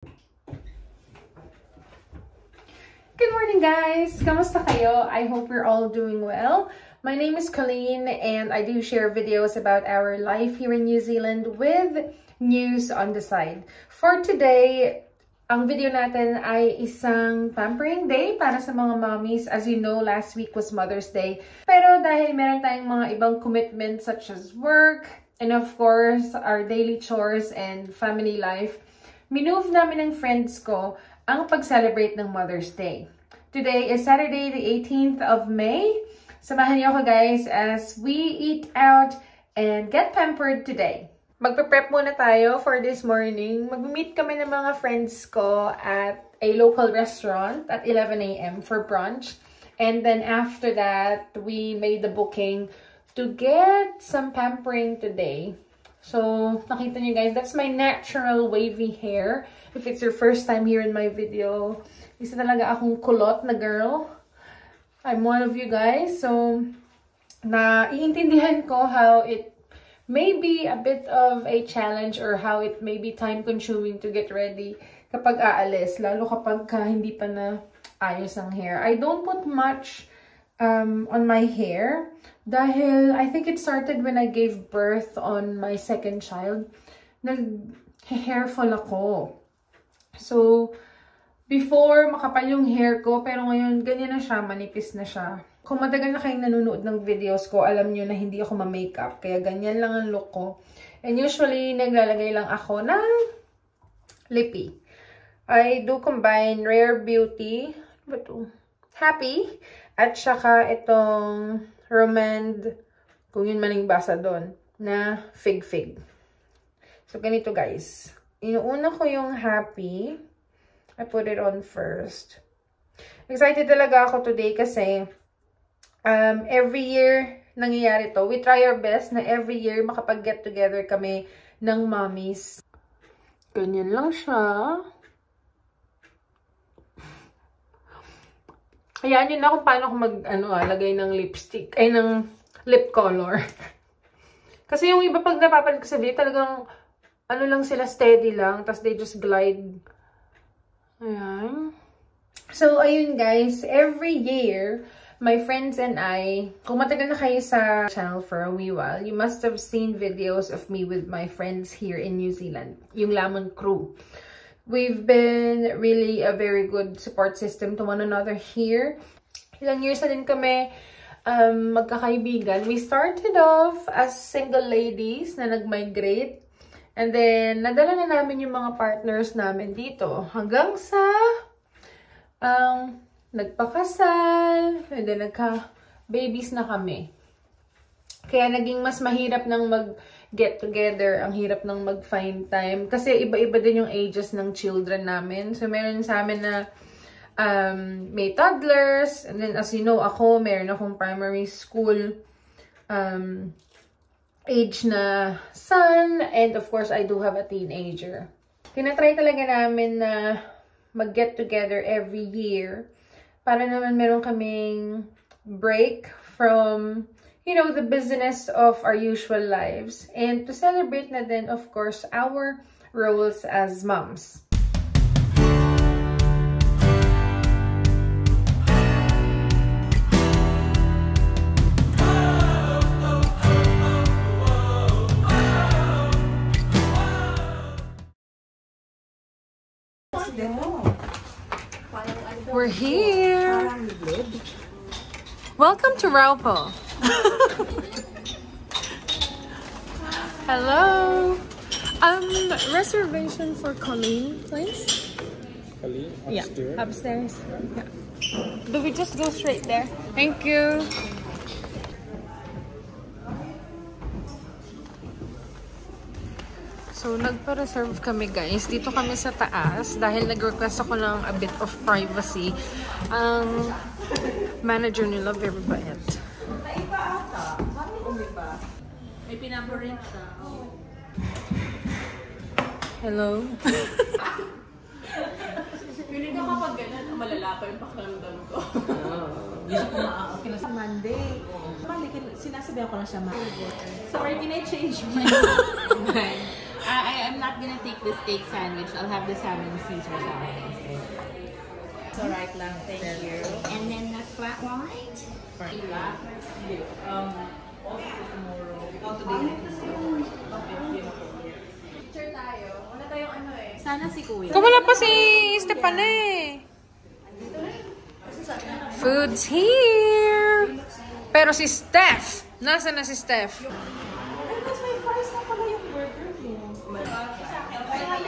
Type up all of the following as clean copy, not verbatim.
Good morning, guys! Kamusta kayo? I hope you're all doing well. My name is Colleen and I do share videos about our life here in New Zealand with news on the side. For today, ang video natin ay isang pampering day para sa mga mommies. As you know, last week was Mother's Day. Pero dahil meron tayong mga ibang commitments such as work and of course, our daily chores and family life, minove namin ng friends ko ang pag-celebrate ng Mother's Day. Today is Saturday, the 18th of May. Samahan niyo ako guys as we eat out and get pampered today. Magpe-prep muna tayo for this morning. Mag-meet kami ng mga friends ko at a local restaurant at 11 a.m. for brunch. And then after that, we made the booking to get some pampering today. So, nakita niyo guys, that's my natural wavy hair. If it's your first time here in my video, isa talaga akong kulot na girl. I'm one of you guys. So, naiintindihan ko how it may be a bit of a challenge or how it may be time-consuming to get ready kapag aalis. Lalo kapag hindi pa na ayos ang hair. I don't put much on my hair dahil I think it started when I gave birth on my second child. Nag-hair fall ako. So, before, makapal yung hair ko, pero ngayon, ganyan na siya, manipis na siya. Kung matagal na kayong nanonood ng videos ko, alam nyo na hindi ako ma-makeup, kaya ganyan lang ang look ko. And usually, naglalagay lang ako ng lippy. I do combine Rare Beauty, Happy, at saka itong Romand, kung yun maling basa doon, na Fig Fig. So, ganito guys. Inuuna ko yung Happy. I put it on first. Excited talaga ako today kasi every year nangyayari to. We try our best na every year makapag-get together kami ng mommies. Ganyan lang siya. Hayaan nyo na kung paano ako lagay ng lipstick, ay ng lip color. Kasi yung iba pag napapalit ko sa video, talagang lang sila, steady lang, tapos they just glide. Ayan. So, ayun guys, every year, my friends and I, kung matagal na kayo sa channel for a wee while, you must have seen videos of me with my friends here in New Zealand, yung Lamon crew. We've been really a very good support system to one another here. Ilang years na din kami magkakaibigan. We started off as single ladies na nag-migrate. And then, nadala na namin yung mga partners namin dito. Hanggang sa nagpakasal. And then, nagka-babies na kami. Kaya naging mas mahirap ng mag-get together. Ang hirap ng mag-find time. Kasi iba-iba din yung ages ng children namin. So, meron sa amin na may toddlers. And then, as you know, ako, meron akong primary school age na son. And of course, I do have a teenager. Tinatry talaga namin na mag-get together every year. Para naman meron kaming break from, you know, the business of our usual lives. And to celebrate na din, of course, our roles as moms. We're here. Welcome to Raupo. Hello. Reservation for Colleen, please. Colleen, upstairs? Yeah, upstairs. Yeah. Do we just go straight there? Thank you. So, nagpa-reserve kami guys. Dito kami sa taas dahil nag-request ako ng a bit of privacy. Ang manager nila, very bait. May pinaborin ka. Hello? Pinig ka kapag ganun, malala pa yung pakiramdam ko. Okay na sa Monday. Sinasabi ko na siya Monday. Sorry, can I change my mind? I'm not gonna take the steak sandwich. I'll have the salmon Caesar salad instead. It's alright lang, thank you. And then the flat white? Picture tayo. Wala tayong ano eh. Sana si Kuya. Kung wala pa si Stefan eh. Food's here! Pero si Steph! Nasaan na si Steph?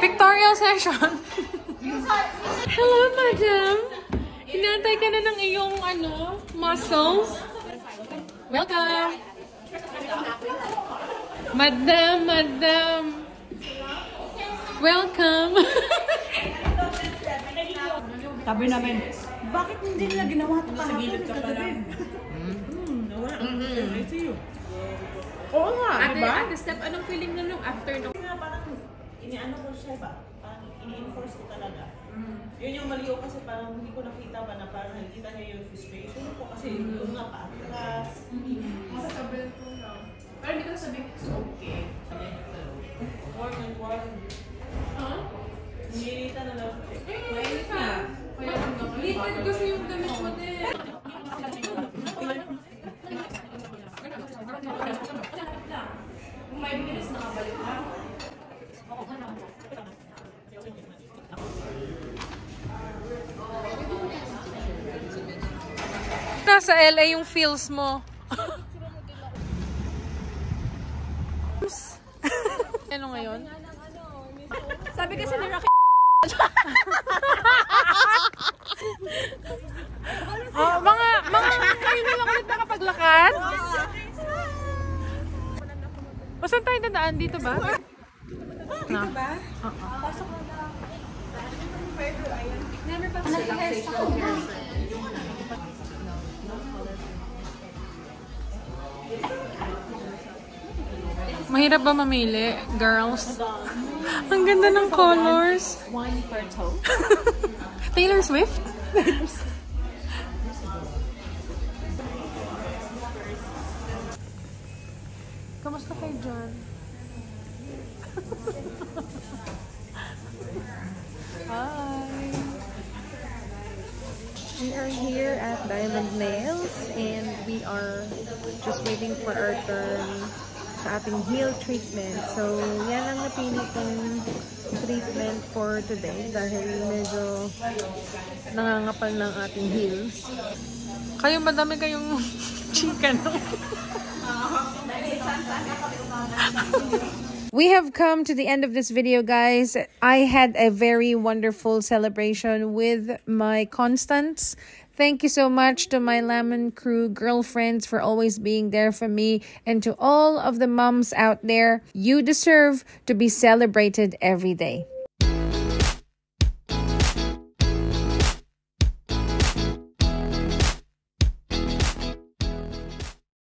Pictorial session. Hello, madam. Hinantay ka na ng iyong muscles. Welcome. Madam. Welcome. Sabi namin, bakit hindi nila ginawa ito sa gilid ka pala? I see you. Oo nga, diba? Ate Steph, anong feeling na nung after nung... Parang iniano ko siya ba? Parang ini-enforce ko talaga. Yun yung mali ko kasi parang hindi ko nakita ba na parang nakikita niya yung frustration ko kasi yung nga pa-atras. Masasabihin ko lang. Pero hindi ko sabihin, it's okay. Warm and warm. Huh? Nililita na lang. Mainit ka. Kaya lipat kasi yung damit mo din. Kung may bilis, nakabalik na. Nasa LA yung feels mo. Ano ngayon? Sabi kasi ni Rocky, mga kayo na lang ulit nakapaglakad? O saan tayo dadaan? Dito ba? Dito ba? Pasok na lang. never pa relaxation. Mahirap ba mamili, girls? Ang ganda ng colors. One per toe. Taylor Swift? Kamusta kayo dyan? Hi! We are here at Diamond Nails and we are just waiting for our turn sa ating heel treatment. So, yan ang napili kong treatment for today dahil medyo nangangapal ng ating heels. Kayo, madami kayong chika, no? We have come to the end of this video, guys. I had a very wonderful celebration with my Constants. Thank you so much to my Lemon Crew girlfriends for always being there for me. And to all of the moms out there, you deserve to be celebrated every day.